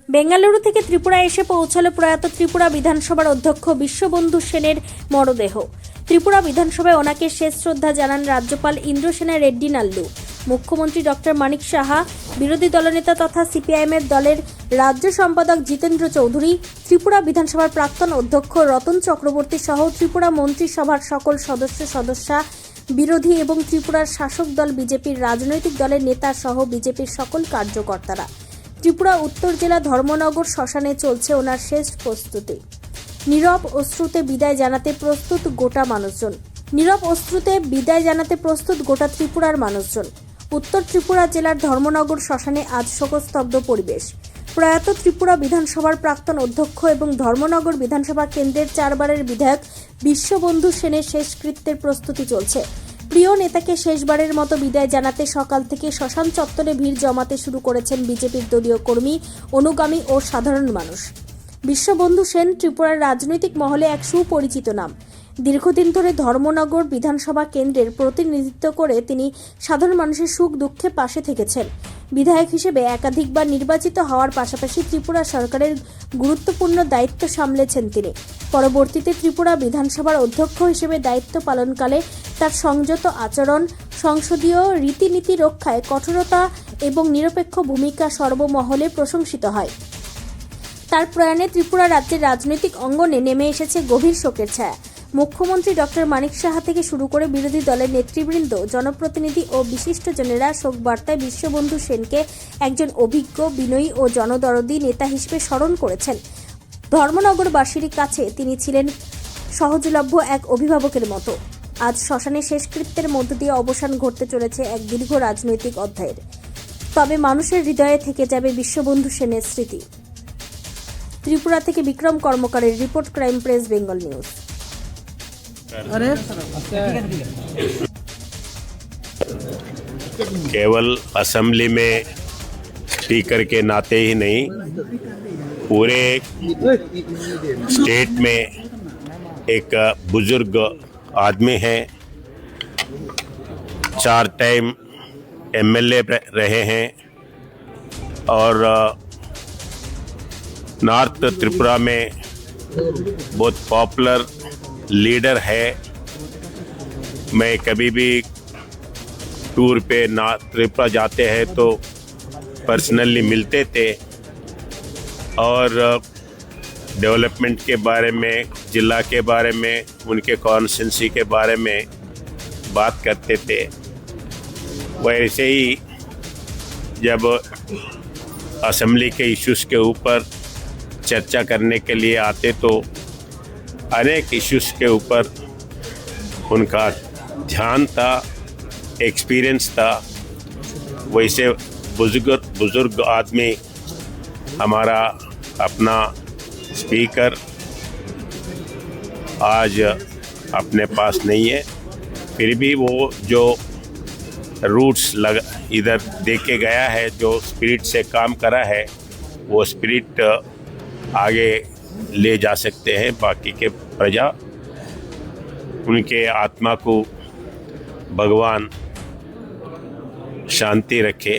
বেঙ্গালুরু থেকে ত্রিপুরা এসে পৌঁছালো প্রয়াত ত্রিপুরা বিধানসভার অধ্যক্ষ বিশ্ববন্ধু সেনের মরদেহ। ত্রিপুরা বিধানসভায় ওনাকে শেষ শ্রদ্ধা জানান রাজ্যপাল ইন্দ্রসেনা রেড্ডি নাল্লু, মুখ্যমন্ত্রী ডক্টর মানিক সাহা, বিরোধী দলনেতা তথা সিপিআইএমের দলের রাজ্য সম্পাদক জিতেন্দ্র চৌধুরী, ত্রিপুরা বিধানসভার প্রাক্তন অধ্যক্ষ রতন চক্রবর্তী সহ ত্রিপুরা মন্ত্রিসভার সকল সদস্যা, বিরোধী এবং ত্রিপুরার শাসক দল বিজেপির রাজনৈতিক দলের নেতা সহ বিজেপির সকল কার্যকর্তারা। ত্রিপুরা উত্তর জেলা ধর্মনগর শ্মশানে চলছে ওনার শেষ প্রস্তুতি। নীরব অশ্রুতে বিদায় জানাতে প্রস্তুত গোটা ত্রিপুরার মানুষজন। উত্তর ত্রিপুরা জেলার ধর্মনগর শ্মশানে আজ শোকস্তব্ধ পরিবেশ। প্রয়াত ত্রিপুরা বিধানসভার প্রাক্তন অধ্যক্ষ এবং ধর্মনগর বিধানসভা কেন্দ্রের 4 বারের বিধায়ক বিশ্ববন্ধু সেনের শেষকৃত্যের প্রস্তুতি চলছে। প্রিয় নেতাকে শেষবারের মতো বিদায় জানাতে সকাল থেকে শ্মশান চত্বরে ভিড় জমাতে শুরু করেছেন বিজেপির দলীয় কর্মী, অনুগামী ও সাধারণ মানুষ। বিশ্ববন্ধু সেন ত্রিপুরার রাজনৈতিক মহলে এক সুপরিচিত নাম। দীর্ঘদিন ধরে ধর্মনগর বিধানসভা কেন্দ্রের প্রতিনিধিত্ব করে তিনি সাধারণ মানুষের সুখ দুঃখে পাশে থেকেছেন। বিধায়ক হিসেবে একাধিকবার নির্বাচিত হওয়ার পাশাপাশি ত্রিপুরা সরকারের গুরুত্বপূর্ণ দায়িত্ব সামলেছেন তিনি। পরবর্তীতে ত্রিপুরা বিধানসভার অধ্যক্ষ হিসেবে দায়িত্ব পালনকালে তার সংযত আচরণ, সংসদীয় রীতিনীতি রক্ষায় কঠোরতা এবং নিরপেক্ষ ভূমিকা সর্বমহলে প্রশংসিত হয়। তার প্রয়াণে ত্রিপুরা রাজ্যের রাজনৈতিক অঙ্গনে নেমে এসেছে গভীর শোকের ছায়া। মুখ্যমন্ত্রী ডক্টর মানিক সাহা থেকে শুরু করে বিরোধী দলের নেতৃবৃন্দ, জনপ্রতিনিধি ও বিশিষ্টজনেরা শোক বার্তায় বিশ্ববন্ধু সেনকে একজন অভিজ্ঞ, বিনয়ী ও জনদরদী নেতা হিসেবে স্মরণ করেছেন। ধর্মনগরবাসীর কাছে তিনি ছিলেন সহজলভ্য এক অভিভাবকের মতো। আজ শ্মশানে শেষকৃত্যের মধ্য দিয়ে অবসান ঘটতে চলেছে এক দীর্ঘ রাজনৈতিক অধ্যায়ের। তবে মানুষের হৃদয়ে থেকে যাবে বিশ্ববন্ধু সেনের স্মৃতি। ত্রিপুরা থেকে বিক্রম কর্মকারের report, crime press Bengal news. केवल असेंबली में स्पीकर के नाते ही नहीं, पूरे स्टेट में एक बुजुर्ग आदमी हैं। 4 टाइम एमएलए रहे हैं और नॉर्थ त्रिपुरा में बहुत पॉपुलर लीडर है। मैं कभी भी टूर पे त्रिपुरा जाते हैं तो पर्सनली मिलते थे और डेवलपमेंट के बारे में, जिला के बारे में, उनके कॉन्स्टिट्यूंसी के बारे में बात करते थे। वैसे ही जब असेंबली के इश्यूज़ के ऊपर चर्चा करने के लिए आते तो अनेक इश्यूज़ के ऊपर उनका ध्यान था, एक्सपीरियंस था। वैसे बुजुर्ग आदमी हमारा अपना स्पीकर आज अपने पास नहीं है, फिर भी वो जो रूट्स इधर दे के गया है, जो स्पिरिट से काम करा है, वो स्पिरिट आगे ले जा सकते हैं। बाकी के प्रजा, उनके आत्मा को भगवान शांति रखे,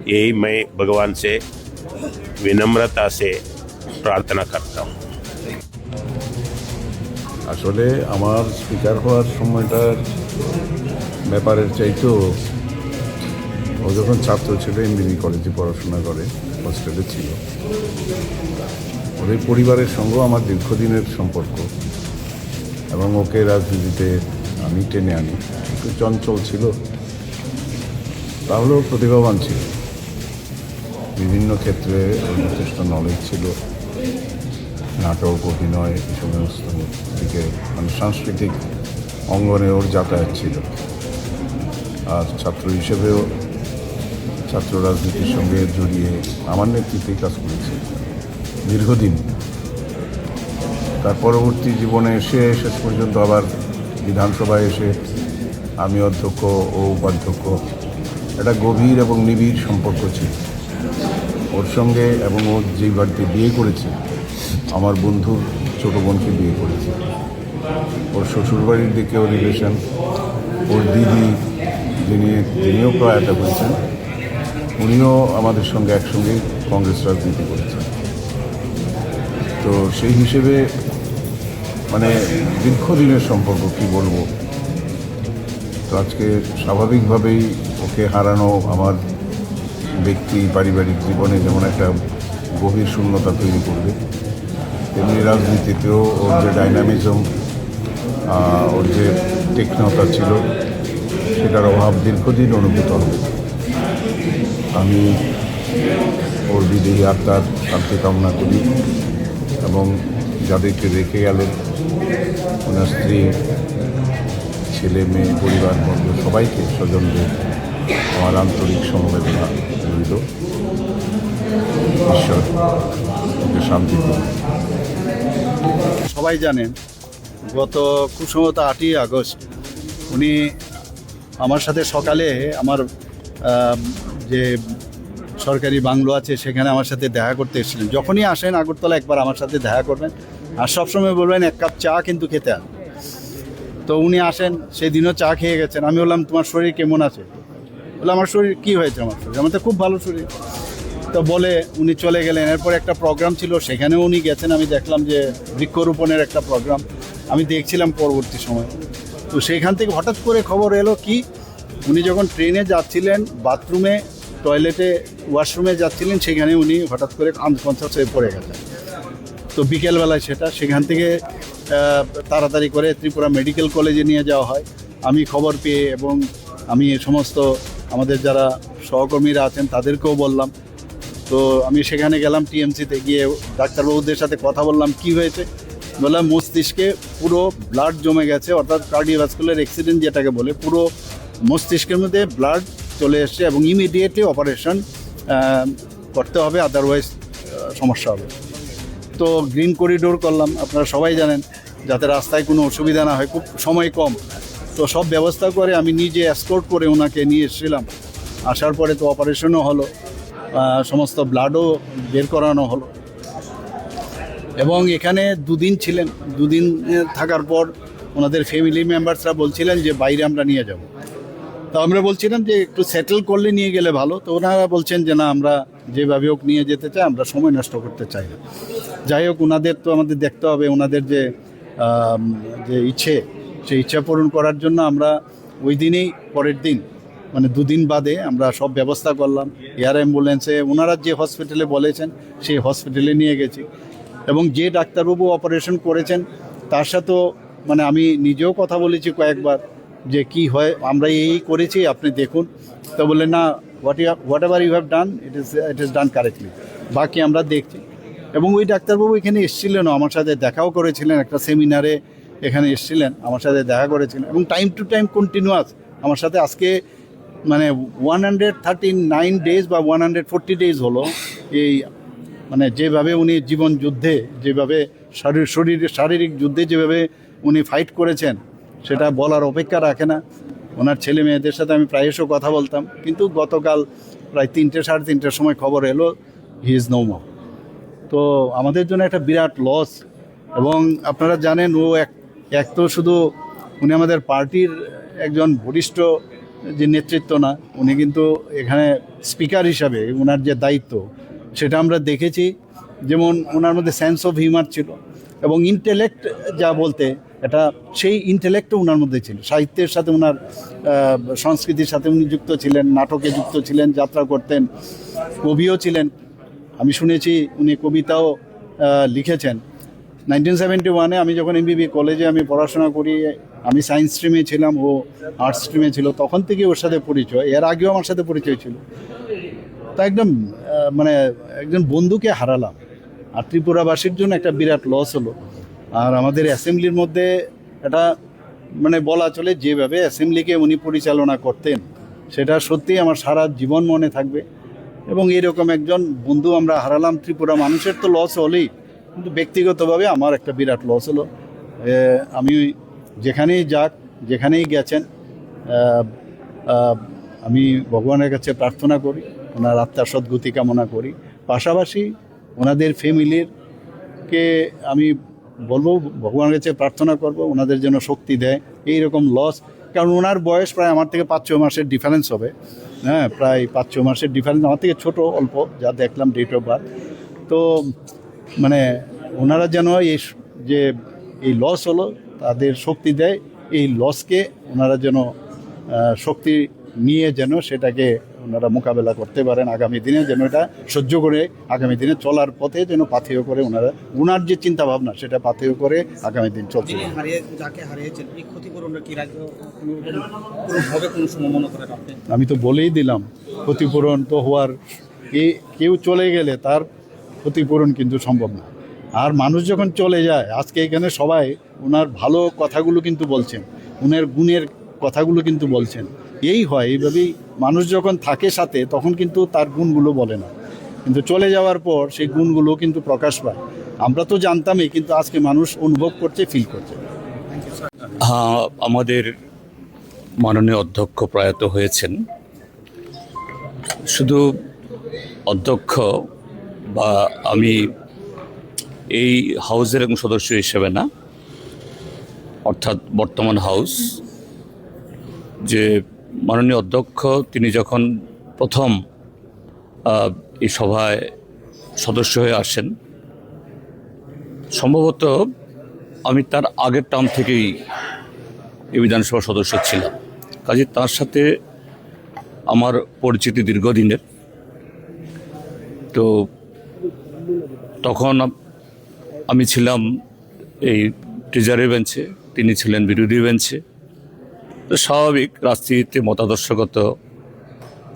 यही मैं भगवान से विनम्रता से प्रार्थना करता हूँ। আসলে আমার স্পিকার হওয়ার সময়টার ব্যাপারের চাইতেও ও যখন ছাত্র ছিল, এমবিবি কলেজে পড়াশোনা করে, হস্টেলে ছিল, ওদের পরিবারের সঙ্গেও আমার দীর্ঘদিনের সম্পর্ক এবং ওকে রাজনীতিতে আমি টেনে আনি। একটু চঞ্চল ছিল, তাহলেও প্রতিভাবান ছিল। বিভিন্ন ক্ষেত্রে ওর যথেষ্ট নলেজ ছিল, নাটক, অভিনয়, এই সমস্ত দিকে, মানে সাংস্কৃতিক অঙ্গনে ওর যাতায়াত ছিল। আর ছাত্র হিসেবেও ছাত্র রাজনীতির সঙ্গে জড়িয়ে আমার নেতৃত্বেই কাজ করেছে দীর্ঘদিন। তার পরবর্তী জীবনে এসে শেষ পর্যন্ত আবার বিধানসভায় এসে আমি অধ্যক্ষ ও উপাধ্যক্ষ, একটা গভীর এবং নিবিড় সম্পর্ক ছিল ওর সঙ্গে। এবং ও যেই বাড়িতে বিয়ে করেছে, আমার বন্ধুর ছোটো বোনকে বিয়ে করেছে। ওর শ্বশুরবাড়ির দিকেও রিলেশন, ওর দিদি যিনিও প্রয়াত হয়েছেন, উনিও আমাদের সঙ্গে একসঙ্গে কংগ্রেস রাজনীতি করেছেন। তো সেই হিসেবে মানে দীর্ঘদিনের সম্পর্ক কি বলবো। তো আজকে স্বাভাবিকভাবেই ওকে হারানো আমার ব্যক্তি পারিবারিক জীবনে যেমন একটা গভীর শূন্যতা তৈরি করবে, তেমনি রাজনীতিতেও ওর যে ডাইনামিজম, ওর যে তীক্ষ্ণতা ছিল, সেটার অভাব দীর্ঘদিন অনুভূত হবে। আমি ওর বিদেহী আত্মার শান্তি কামনা করি এবং যাদেরকে রেখে গেলেন, ওনার স্ত্রী, ছেলে মেয়ে, পরিবারবর্গ সবাইকে, স্বজনদের আমার আন্তরিক সমবেদনা রইল। ঈশ্বর ওকে শান্তি দিন। সবাই জানেন গত খুব সম্ভবত 8ই আগস্ট উনি আমার সাথে সকালে আমার যে সরকারি বাংলো আছে সেখানে আমার সাথে দেখা করতে এসেছিলেন। যখনই আসেন আগরতলা একবার আমার সাথে দেখা করবেন, আর সবসময় বলবেন 1 কাপ চা কিন্তু খেতে আসেন। তো উনি আসেন, সেই দিনও চা খেয়ে গেছেন। আমি বললাম তোমার শরীর কেমন আছে? বলে আমার শরীর কী হয়েছে? আমার শরীর আমার তো খুব ভালো শরীর। তো বলে উনি চলে গেলেন। এরপর একটা প্রোগ্রাম ছিল, সেখানেও উনি গেছেন। আমি দেখলাম যে বৃক্ষরোপণের একটা প্রোগ্রাম আমি দেখছিলাম পরবর্তী সময়। তো সেইখান থেকে হঠাৎ করে খবর এলো কি, উনি যখন ট্রেনে যাচ্ছিলেন, বাথরুমে, টয়লেটে, ওয়াশরুমে যাচ্ছিলেন, সেখানে উনি হঠাৎ করে আনকনসিয়াস হয়ে পড়ে গেছেন। তো বিকেলবেলায় সেখান থেকে তাড়াতাড়ি করে ত্রিপুরা মেডিকেল কলেজে নিয়ে যাওয়া হয়। আমি খবর পেয়ে এবং আমি সমস্ত আমাদের যারা সহকর্মীরা আছেন তাদেরকেও বললাম। তো আমি সেখানে গেলাম, টিএমসিতে গিয়ে ডাক্তারবাবুদের সাথে কথা বললাম কি হয়েছে। বললাম মস্তিষ্কে পুরো ব্লাড জমে গেছে, অর্থাৎ কার্ডিওভাস্কুলার অ্যাক্সিডেন্ট যেটাকে বলে, পুরো মস্তিষ্কের মধ্যে ব্লাড চলে এসছে এবং ইমিডিয়েটলি অপারেশন করতে হবে, আদারওয়াইজ সমস্যা হবে। তো গ্রিন করিডোর করলাম, আপনারা সবাই জানেন, যাতে রাস্তায় কোনো অসুবিধা না হয়, খুব সময় কম। তো সব ব্যবস্থা করে আমি নিজে এসকর্ট করে ওনাকে নিয়ে এসেছিলাম। আসার পরে তো অপারেশনও হলো, সমস্ত ব্লাডও বের করানো হলো। এবং এখানে 2 দিন ছিলেন। 2 দিন থাকার পর ওনাদের ফ্যামিলি মেম্বার্সরা বলছিলেন যে বাইরে আমরা নিয়ে যাব। তো আমরা বলছিলাম যে একটু সেটেল করলে নিয়ে গেলে ভালো। তো ওনারা বলছেন যে না, আমরা যেভাবে হোক নিয়ে যেতে চাই, আমরা সময় নষ্ট করতে চাই না। যাই হোক, ওনাদের তো আমাদের দেখতে হবে, ওনাদের যে ইচ্ছে, সেই ইচ্ছা পূরণ করার জন্য আমরা ওই দিনেই, পরের দিন মানে 2 দিন বাদে আমরা সব ব্যবস্থা করলাম। এয়ার অ্যাম্বুলেন্সে ওনারা যে হসপিটালে বলেছেন সেই হসপিটালে নিয়ে গেছি। এবং যে ডাক্তারবাবু অপারেশন করেছেন তার সাথেও মানে আমি নিজেও কথা বলেছি কয়েকবার যে কি হয়, আমরা এই করেছি, আপনি দেখুন। তো বললেন না, whatever you have done, it is done correctly, বাকি আমরা দেখছি। এবং ওই ডাক্তারবাবু এখানে এসেছিলেনও, আমার সাথে দেখাও করেছিলেন, একটা সেমিনারে এখানে এসেছিলেন, আমার সাথে দেখা করেছিলেন এবং টাইম টু টাইম কন্টিনিউয়াস আমার সাথে। আজকে মানে 139 ডেজ বা 140 ডেজ হলো এই, মানে যেভাবে উনি জীবন যুদ্ধে, যেভাবে শারীরিক যুদ্ধে যেভাবে উনি ফাইট করেছেন, সেটা বলার অপেক্ষা রাখে না। ওনার ছেলে মেয়েদের সাথে আমি প্রায়শই কথা বলতাম, কিন্তু গতকাল প্রায় 3টে, 3:30টার সময় খবর এলো হি ইজ নো মোর। তো আমাদের জন্য একটা বিরাট লস। এবং আপনারা জানেন, ও এক তো শুধু উনি আমাদের পার্টির একজন বরিষ্ঠ যে নেতৃত্ব না, উনি কিন্তু এখানে স্পিকার হিসাবে ওনার যে দায়িত্ব সেটা আমরা দেখেছি। যেমন ওনার মধ্যে সেন্স অফ হিউমার ছিল এবং ইন্টেলেক্ট যা বলতে, এটা সেই ইন্টেলেক্টও ওনার মধ্যে ছিল। সাহিত্যের সাথে ওনার সংস্কৃতির সাথে উনি যুক্ত ছিলেন, নাটকে যুক্ত ছিলেন, যাত্রা করতেন, কবিও ছিলেন। আমি শুনেছি উনি কবিতাও লিখেছেন। 1971-এ আমি যখন এমবিবি কলেজে আমি পড়াশোনা করি, আমি সায়েন্স স্ট্রিমে ছিলাম, ও আর্টস স্ট্রিমে ছিল, তখন থেকে ওর সাথে পরিচয়। এর আগেও আমার সাথে পরিচয় ছিল। তা একদম মানে একজন বন্ধুকে হারালাম, আর ত্রিপুরাবাসীর জন্য একটা বিরাট লস হলো। আর আমাদের অ্যাসেম্বলির মধ্যে এটা মানে বলা চলে, যেভাবে অ্যাসেম্বলিকে উনি পরিচালনা করতেন সেটা সত্যিই আমার সারা জীবন মনে থাকবে। এবং এরকম একজন বন্ধু আমরা হারালাম। ত্রিপুরা মানুষের তো লস হলেই, কিন্তু ব্যক্তিগতভাবে আমার একটা বিরাট লস হলো। আমি যেখানেই যাক, যেখানেই গেছেন, আমি ভগবানের কাছে প্রার্থনা করি, ওনার আত্মার সদ্গতি কামনা করি। পাশাপাশি ওনাদের ফ্যামিলিরকে আমি বলবো, ভগবানের কাছে প্রার্থনা করব ওনাদের যেন শক্তি দেয়। এই রকম লস, কারণ ওনার বয়স প্রায় আমার থেকে 5-6 মাসের ডিফারেন্স হবে। হ্যাঁ, প্রায় 5-6 মাসের ডিফারেন্স, আমার থেকে ছোট অল্প, যা দেখলাম ডেট অফ বার্থ। তো মানে ওনারা যেন যে এই লস হলো তাদের শক্তি দেয়, এই লসকে ওনারা যেন শক্তি নিয়ে যেন সেটাকে ওনারা মোকাবেলা করতে পারেন, আগামী দিনে যেন এটা সহ্য করে আগামী দিনে চলার পথে যেন পাথেয় করে ওনার যে চিন্তা ভাবনা সেটা পাথেয় করে আগামী দিন চলতে পারে। যাকে হারিয়েছেন এই ক্ষতিপূরণটা কি রাজ্য কোনোভাবে কোনো সময় মনে করেন আপনি? আমি তো বলেই দিলাম, ক্ষতিপূরণ তো হওয়ার, কেউ চলে গেলে তার ক্ষতিপূরণ কিন্তু সম্ভব না। আর মানুষ যখন চলে যায়, আজকে এখানে সবাই ওনার ভালো কথাগুলো কিন্তু বলছেন, ওনার গুণের কথাগুলো কিন্তু বলছেন। এই হয়, এইভাবেই মানুষ যখন থাকে সাথে তখন কিন্তু তার গুণগুলো বলে না, কিন্তু চলে যাওয়ার পর সেই গুণগুলো কিন্তু প্রকাশ পায়। আমরা তো জানতামই, কিন্তু আজকে মানুষ অনুভব করছে, ফিল করছে। হ্যাঁ, আমাদের মাননীয় অধ্যক্ষ প্রয়াত হয়েছেন। শুধু অধ্যক্ষ বা আমি এই হাউসের একজন সদস্য হিসেবে না, অর্থাৎ বর্তমান হাউস যে মাননীয় অধ্যক্ষ তিনি যখন প্রথম এই সভায় সদস্য হয়ে আসেন, সম্ভবত আমি তার আগের টার্ম থেকেই এই বিধানসভার সদস্য ছিলাম, কাজে তার সাথে আমার পরিচিতি দীর্ঘদিনের। তো তখন আমি ছিলাম এই ট্রেজারি বেঞ্চে, তিনি ছিলেন বিরোধী বেঞ্চে। তো স্বাভাবিক, রাজনীতিতে মতাদর্শগত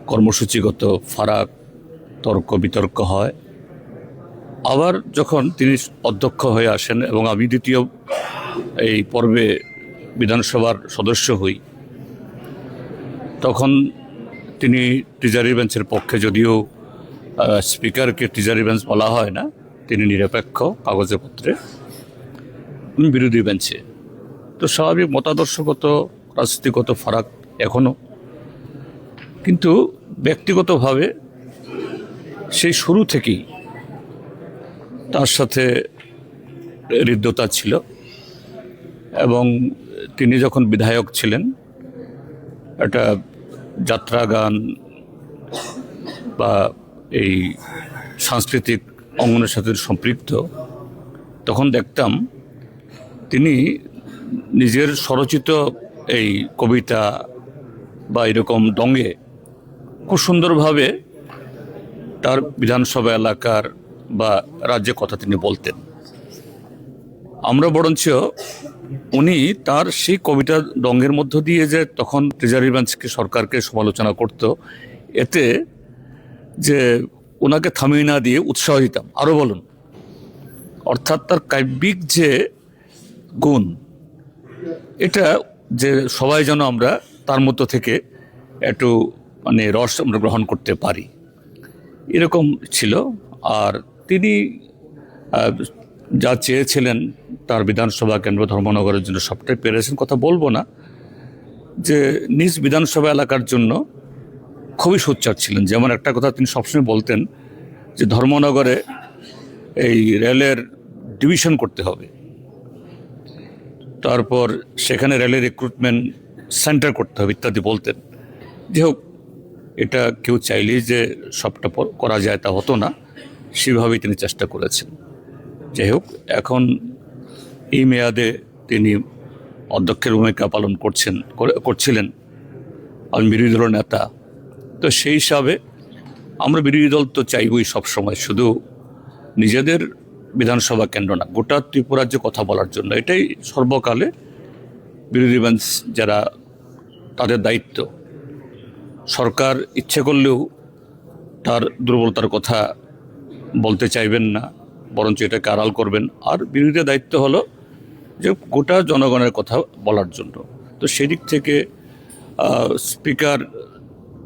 কর্মসূচিগত ফারাক, তর্ক বিতর্ক হয়। আবার যখন তিনি অধ্যক্ষ হয়ে আসেন এবং আমি দ্বিতীয় এই পর্বে বিধানসভার সদস্য হই, তখন তিনি ট্রেজারি বেঞ্চের পক্ষে, যদিও স্পিকারকে ট্রেজারি বেঞ্চ বলা হয় না, তিনি নিরপেক্ষ কাগজে পত্রে, বিরোধী বেঞ্চে। তো স্বাভাবিক মতাদর্শগত রাজনীতিগত ফারাক এখনও, কিন্তু ব্যক্তিগতভাবে সেই শুরু থেকেই তার সাথে হৃদ্যতা ছিল। এবং তিনি যখন বিধায়ক ছিলেন, একটা যাত্রা গান বা এই সাংস্কৃতিক অঙ্গনের সাথে সম্পৃক্ত, তখন দেখতাম তিনি নিজের স্বরচিত এই কবিতা বা এরকম ডঙ্গে খুব সুন্দরভাবে তার বিধানসভা এলাকার বা রাজ্যের কথা তিনি বলতেন। আমরা বরঞ্চ উনি তার সেই কবিতা ডঙ্গের মধ্য দিয়ে যে তখন ট্রেজারি বেঞ্চকে, সরকারকে সমালোচনা করত, এতে যে ওনাকে থামিয়ে না দিয়ে উৎসাহ দিতাম, আরও বলুন। অর্থাৎ তার কাব্যিক যে গুণ, এটা যে সবাই যেন আমরা তার মধ্য থেকে একটু মানে রস আমরা গ্রহণ করতে পারি, এরকম ছিল। আর তিনি যা চেয়েছিলেন তার বিধানসভা কেন্দ্র ধর্মনগরের জন্য সবটাই পেরেছেন, কথা বলবো না, যে নিজ বিধানসভা এলাকার জন্য খুবই সোচ্চার ছিলেন। যেমন একটা কথা তিনি সবসময় বলতেন যে ধর্মনগরে এই রেলের ডিভিশন করতে হবে, তারপর সেখানে রেলের রিক্রুটমেন্ট সেন্টার করতে হবে ইত্যাদি বলতেন। যে হোক, এটা কেউ চাইলেই যে সবটা করা যায় তা হতো না, সেভাবেই তিনি চেষ্টা করেছেন। যাই হোক, এখন এই মেয়াদে তিনি অধ্যক্ষের ভূমিকা পালন করছিলেন। আমি বিরোধী দলের নেতা, তো সেই হিসাবে আমরা বিরোধী দল তো চাইবই সবসময়, শুধু নিজেদের বিধানসভা কেন্দ্র না, গোটা ত্রিপুরার যে কথা বলার জন্য। এটাই সর্বকালে বিরোধী বেঞ্চ যারা, তাদের দায়িত্ব। সরকার ইচ্ছে করলেও তার দুর্বলতার কথা বলতে চাইবেন না, বরঞ্চ এটাকে আড়াল করবেন। আর বিরোধীদের দায়িত্ব হলো যে গোটা জনগণের কথা বলার জন্য। তো সেদিক থেকে স্পিকার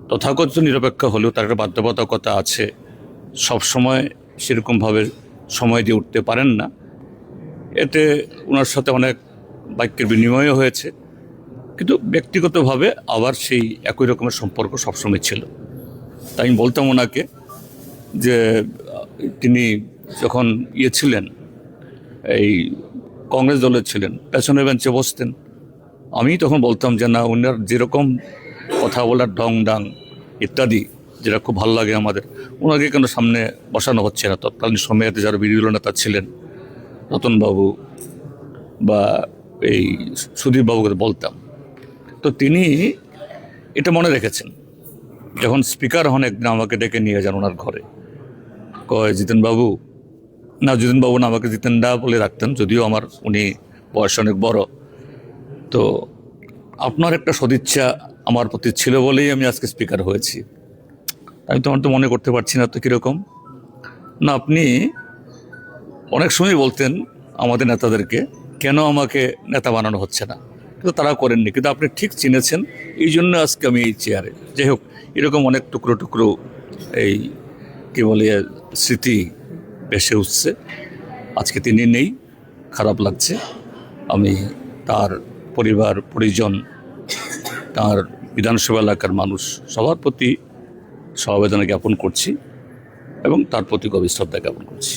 তথাকথিত নিরপেক্ষ হলেও তার একটা বাধ্যবাধকতা আছে, সবসময় সেরকমভাবে সময় দিয়ে উঠতে পারেন না। এতে ওনার সাথে অনেক বাক্যের বিনিময়ও হয়েছে, কিন্তু ব্যক্তিগতভাবে আবার সেই একই রকমের সম্পর্ক সবসময় ছিল। তাই আমি বলতাম ওনাকে যে তিনি যখন ছিলেন, এই কংগ্রেস দলের ছিলেন, পেছনের বেঞ্চে বসতেন, আমি তখন বলতাম যে না, ওনার যেরকম কথা বলার ঢং ডাং ইত্যাদি, যেটা খুব ভালো লাগে আমাদের। ওনাকে কেন সামনে বসানো হচ্ছে না? তৎকালীন সময়েতে যারা বিরোধী দল নেতা ছিলেন, রতনবাবু বা এই সুধীরবাবুকে বলতাম, তো তিনি এটা মনে রেখেছেন। যখন স্পিকার হন একদিন আমাকে ডেকে নিয়ে যান ওনার ঘরে, কয় জিতেনবাবু, না জিতেনবাবু না, আমাকে জিতেনদা বলে রাখতেন, যদিও আমার উনি বয়স অনেক বড়, তো আপনার একটা সদিচ্ছা আমার প্রতি ছিল বলেই আমি আজকে স্পিকার হয়েছি। আমি তোমার তো মনে করতে পারছি না তো কীরকম। না, আপনি অনেক সময় বলতেন আমাদের নেতাদেরকে কেন আমাকে নেতা বানানো হচ্ছে না, কিন্তু তারা করেননি, কিন্তু আপনি ঠিক চিনেছেন, এই জন্য আজকে আমি এই চেয়ারে। যাই হোক, এরকম অনেক টুকরো টুকরো এই কী বলে স্মৃতি ভেসে উঠছে। আজকে তিনি নেই, খারাপ লাগছে। আমি তার পরিবার পরিজন, তার বিধানসভা এলাকার মানুষ সবার প্রতি সমবেদনা জ্ঞাপন করছি এবং তার প্রতি গভীর শ্রদ্ধা জ্ঞাপন করছি।